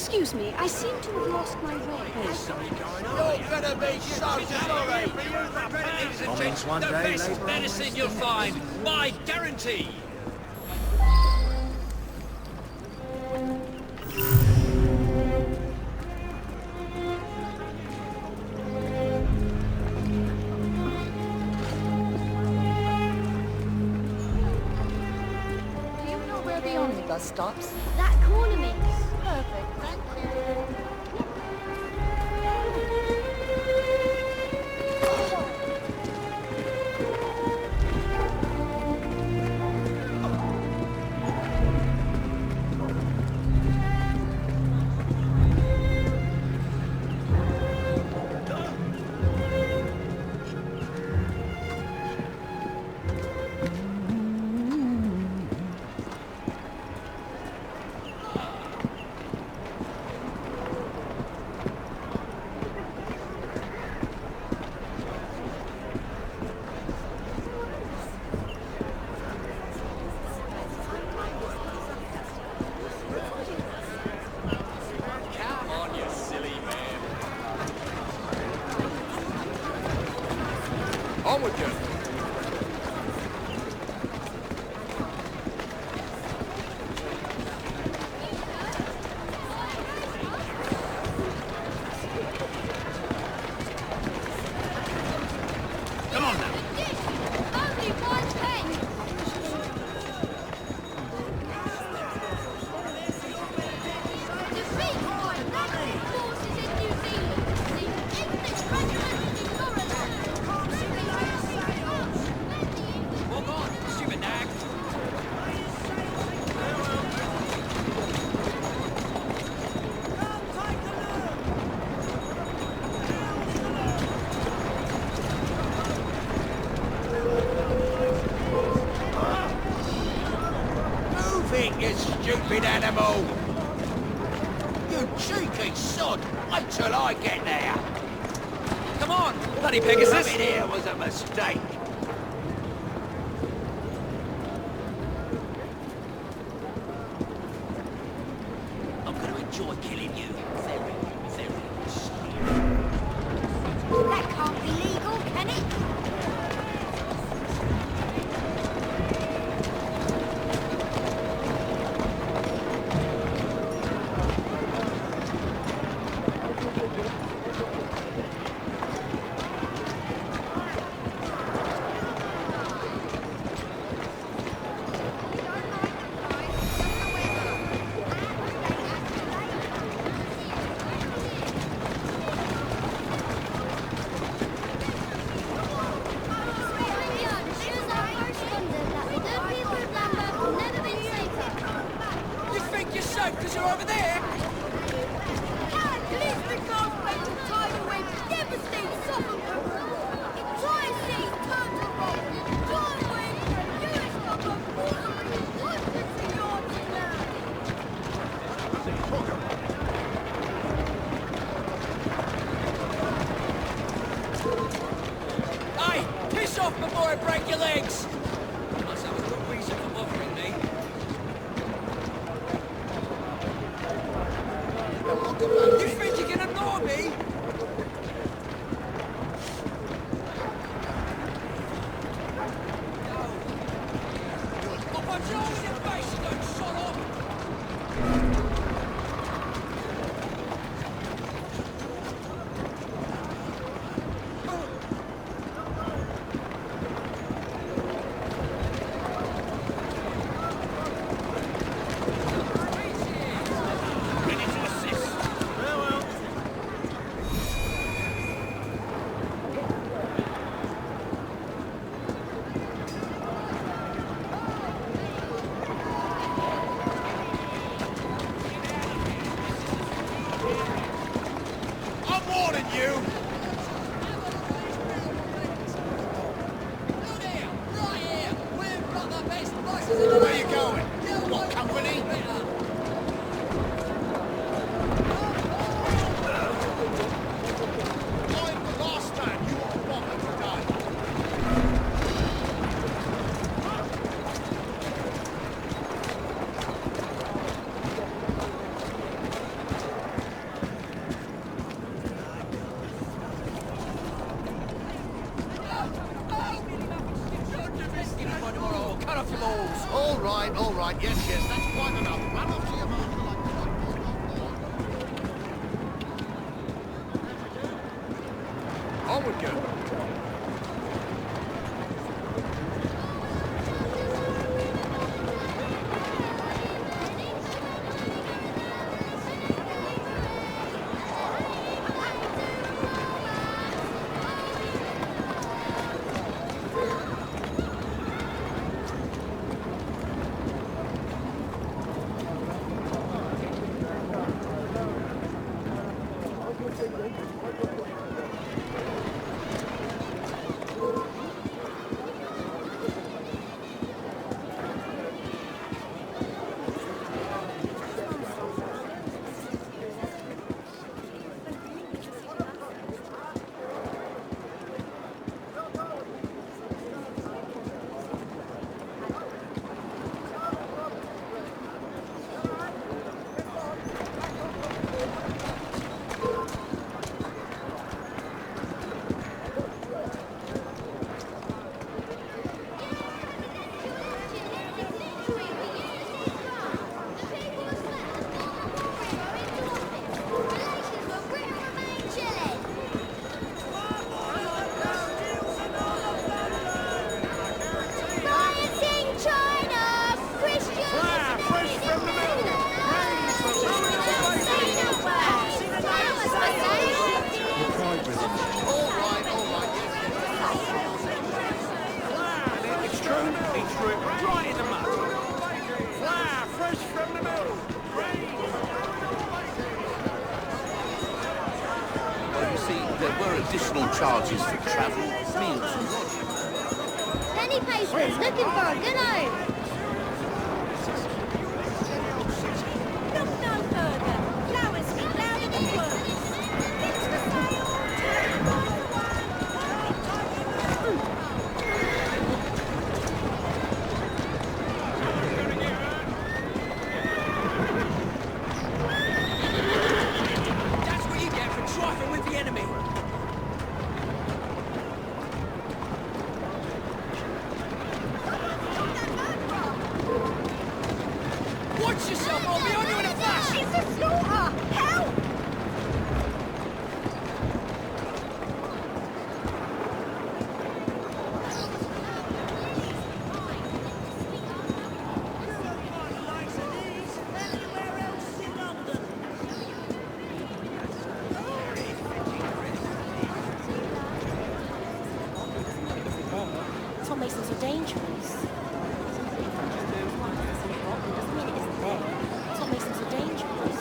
Excuse me, I seem to have lost my way. You're gonna be so sorry! Bombings one The day, best labour medicine you'll find, by guarantee. Do you know where the omnibus stops? That corner, miss. Perfect, thank you. Come on, you silly man. On with you. Come on now. Only one pen. Defeat by Nazi forces in New Zealand. The English regiment in Walk on, stupid nag. Move it, you stupid animal! You cheeky sod! Wait till I get there! Come on, bloody Pegasus. Coming here was a mistake! I'm gonna enjoy killing you. Very, very slowly. That can't be legal, can it? You think you're safe because you're over there? Hey, piss off before I break your legs! You must have a good reason for bothering me. You think you can ignore me? No. I'll punch you all in your face, you don't shut up! Ready to assist. balls. All right, yes, yes, that's quite enough. Run off to your marshal like Onward, girl. Additional charges for travel, meals and lodging. Penny papers, looking for a good home. Look no further. Flowers speak louder than words. Things for sale. That's what you get for trifling with the enemy. Watch yourself, I'll be on you in a flash! It's a slaughter! Help! Tom Masons are dangerous. Doesn't mean it isn't there. Tom Masons are dangerous.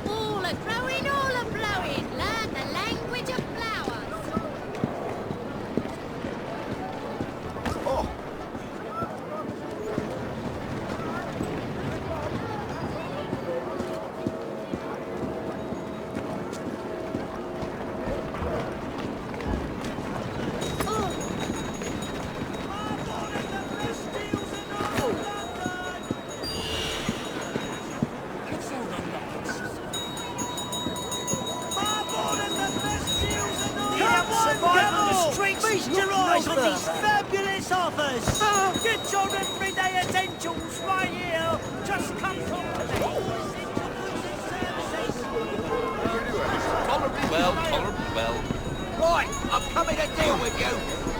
All a growing, all a blowing. Learn the language of flowers. Oh, Survive on the streets! Feast your eyes on these fabulous offers! Get your everyday essentials right here! Just come talk to me! Tolerably well. Right, I'm coming to deal with you.